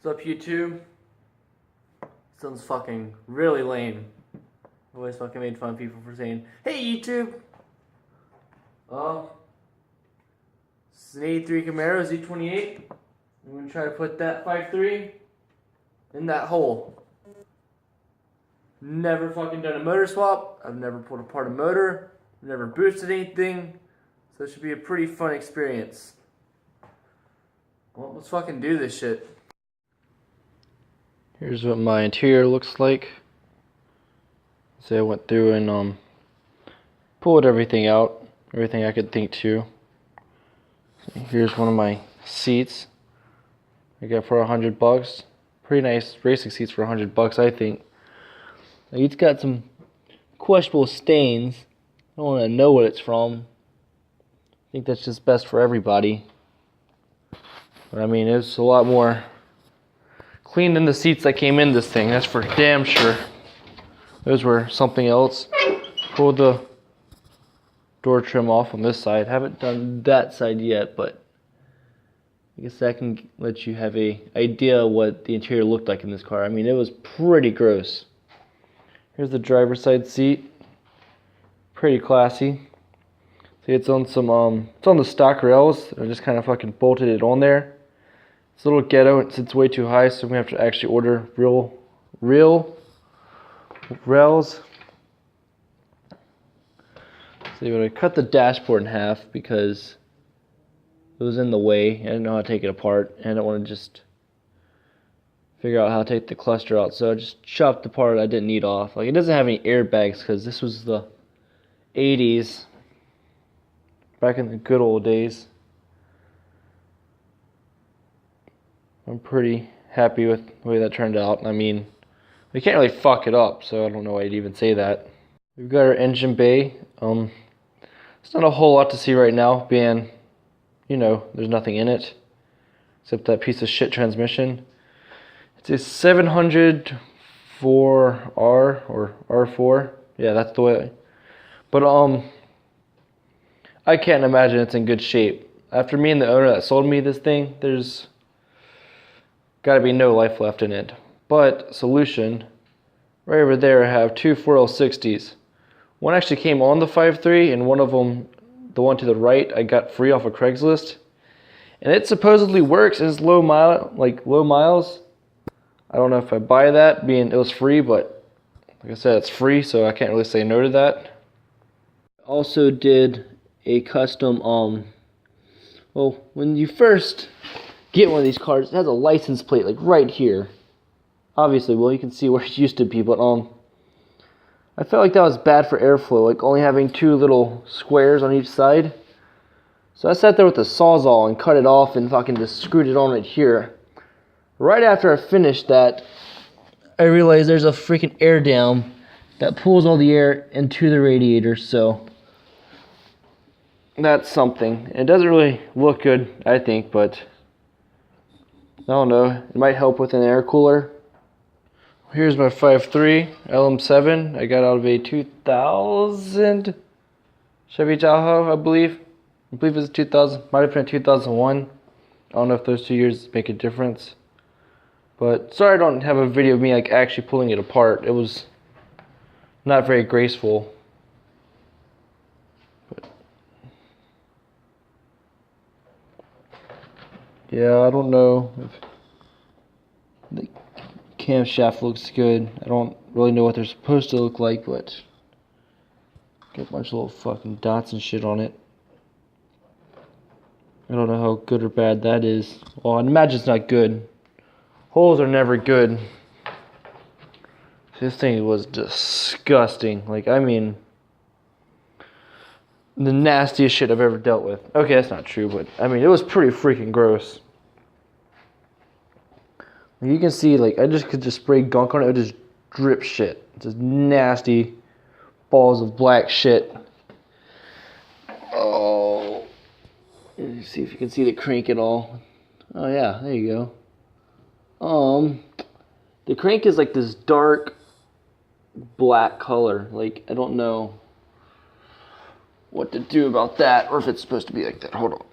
What's up, YouTube? Sounds fucking really lame. I've always fucking made fun of people for saying, "Hey, YouTube." This is an 83 Camaro Z28. I'm gonna try to put that 5.3 in that hole. Never fucking done a motor swap. I've never pulled apart a motor. I've never boosted anything. So it should be a pretty fun experience. Well, let's fucking do this shit. Here's what my interior looks like. So I went through and pulled everything out, everything I could think to. So here's one of my seats I got for $100. Pretty nice racing seats for $100, I think. Now, it's got some questionable stains. I don't want to know what it's from. I think that's just best for everybody. But I mean, it's a lot more clean than the seats that came in this thing, that's for damn sure. Those were something else. Pull the door trim off on this side. Haven't done that side yet, but I guess that can let you have an idea what the interior looked like in this car. I mean, it was pretty gross. Here's the driver's side seat. Pretty classy. See, it's on some it's on the stock rails. I just kind of fucking bolted it on there. It's a little ghetto. It sits way too high, so we have to actually order real rails. So I'm gonna cut the dashboard in half because it was in the way. I didn't know how to take it apart, and I didn't want to just figure out how to take the cluster out. So I just chopped the part I didn't need off. Like, it doesn't have any airbags because this was the 80s, back in the good old days. I'm pretty happy with the way that turned out. I mean, we can't really fuck it up, so I don't know why I'd even say that. We've got our engine bay. It's not a whole lot to see right now, being, you know, there's nothing in it except that piece of shit transmission. It's a 700 4R or R4. Yeah, that's the way. But I can't imagine it's in good shape. After me and the owner that sold me this thing, there's gotta be no life left in it. But solution, right over there I have two 4L60s. One actually came on the 5.3, and one of them, the one to the right, I got free off of Craigslist. And it supposedly works. It's low miles. I don't know if I buy that, being it was free, but like I said, it's free, so I can't really say no to that. Also did a custom, well, when you first get one of these cars, it has a license plate like right here. Obviously, well, you can see where it used to be, but I felt like that was bad for airflow, like only having two little squares on each side. So I sat there with the Sawzall and cut it off and fucking just screwed it on right here. Right after I finished that, I realized there's a freaking air dam that pulls all the air into the radiator, so that's something. It doesn't really look good, I think, but I don't know. It might help with an air cooler. Here's my 5.3 LM7. I got out of a 2000 Chevy Tahoe, I believe. I believe it was 2000. Might have been 2001. I don't know if those 2 years make a difference. But sorry I don't have a video of me like actually pulling it apart. It was not very graceful. But yeah, I don't know if the camshaft looks good. I don't really know what they're supposed to look like, but got a bunch of little fucking dots and shit on it. I don't know how good or bad that is. Well, I'd imagine it's not good. Holes are never good. This thing was disgusting. Like, I mean, the nastiest shit I've ever dealt with. Okay, that's not true, but I mean, it was pretty freaking gross. You can see, like, I just could just spray gunk on it. It would just drip shit. Just nasty balls of black shit. Oh. Let me see if you can see the crank at all. Oh, yeah, there you go. The crank is like this dark black color. Like, I don't know what to do about that, or if it's supposed to be like that. Hold on.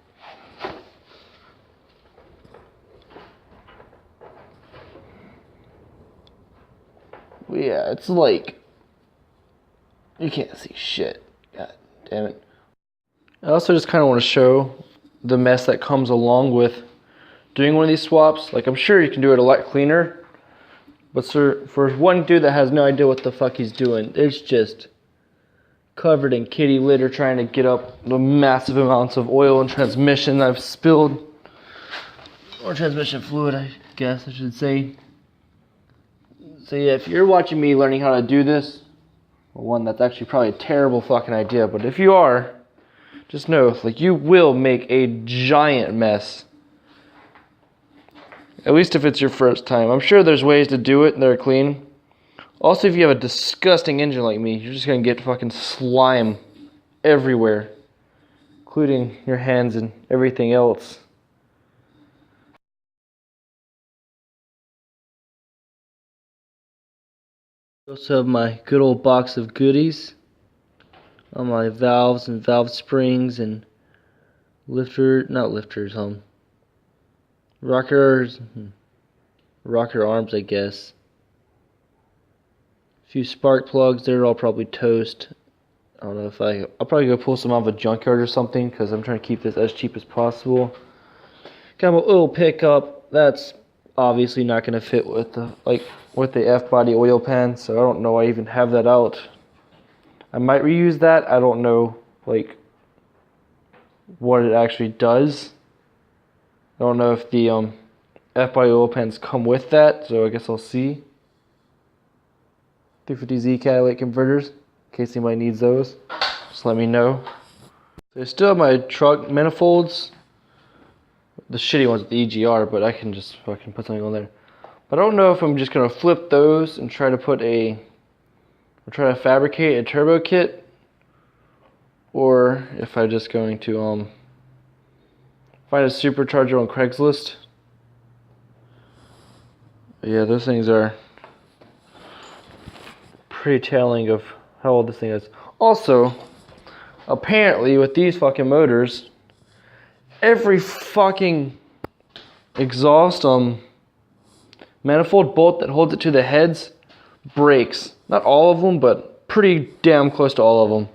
Yeah, it's like you can't see shit. God damn it. I also just kind of want to show the mess that comes along with doing one of these swaps. Like, I'm sure you can do it a lot cleaner, but for one dude that has no idea what the fuck he's doing, it's just covered in kitty litter trying to get up the massive amounts of oil and transmission I've spilled. Or transmission fluid, I guess I should say. So yeah, if you're watching me learning how to do this, well, one, that's actually probably a terrible fucking idea, but if you are, just know, like, you will make a giant mess. At least if it's your first time. I'm sure there's ways to do it and they're clean. Also, if you have a disgusting engine like me, you're just gonna get fucking slime everywhere, including your hands and everything else. I also have my good old box of goodies. All my valves and valve springs and rocker arms, I guess. A few spark plugs, they're all probably toast. I don't know if I'll probably go pull some out of a junkyard or something because I'm trying to keep this as cheap as possible. Got my oil pickup, that's obviously not going to fit with the F-body oil pan, so I don't know why I even have that out. I might reuse that. I don't know, like, what it actually does. I don't know if the F-body oil pans come with that, so I guess I'll see. 350Z catalytic converters, in case anybody needs those, just let me know. So I still have my truck manifolds, the shitty ones with the EGR, but I can just fucking put something on there. But I don't know if I'm just gonna flip those and try to fabricate a turbo kit, or if I'm just going to find a supercharger on Craigslist. But yeah, those things are pretty telling of how old this thing is. Also, apparently with these fucking motors, every fucking exhaust manifold bolt that holds it to the heads breaks. Not all of them, but pretty damn close to all of them.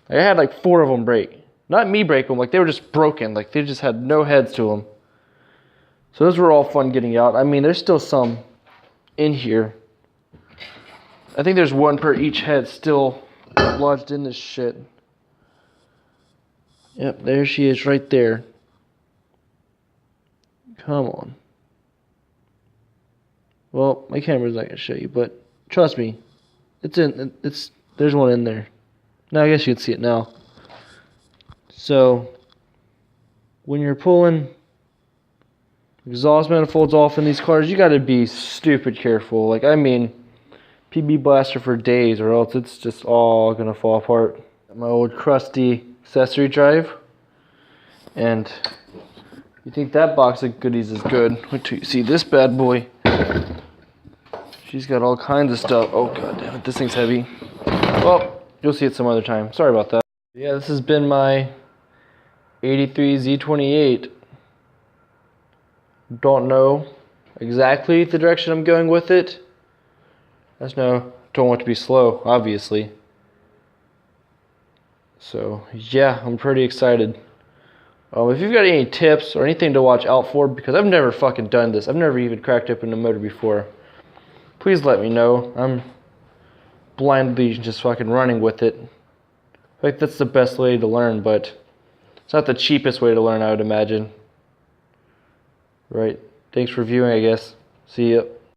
I had like 4 of them break. Not me break them, like they were just broken. Like they just had no heads to them. So those were all fun getting out. I mean, there's still some in here. I think there's one per each head still lodged in this shit. Yep, there she is right there. Come on. Well, my camera's not gonna show you, but trust me, there's one in there. Now I guess you can see it now. So when you're pulling exhaust manifolds off in these cars, you gotta be stupid careful. Like, I mean, PB blaster for days, or else it's just all gonna fall apart. My old crusty accessory drive, and you think that box of goodies is good? Wait till you see this bad boy. She's got all kinds of stuff. Oh god damn it, this thing's heavy. Well, you'll see it some other time. Sorry about that. Yeah, this has been my 83 Z28. Don't know exactly the direction I'm going with it. I just know don't want it to be slow, obviously. So yeah, I'm pretty excited. If you've got any tips or anything to watch out for, because I've never fucking done this. I've never even cracked open a motor before. Please let me know. I'm blindly just fucking running with it. Like, that's the best way to learn, but it's not the cheapest way to learn, I would imagine. Right. Thanks for viewing, I guess. See ya.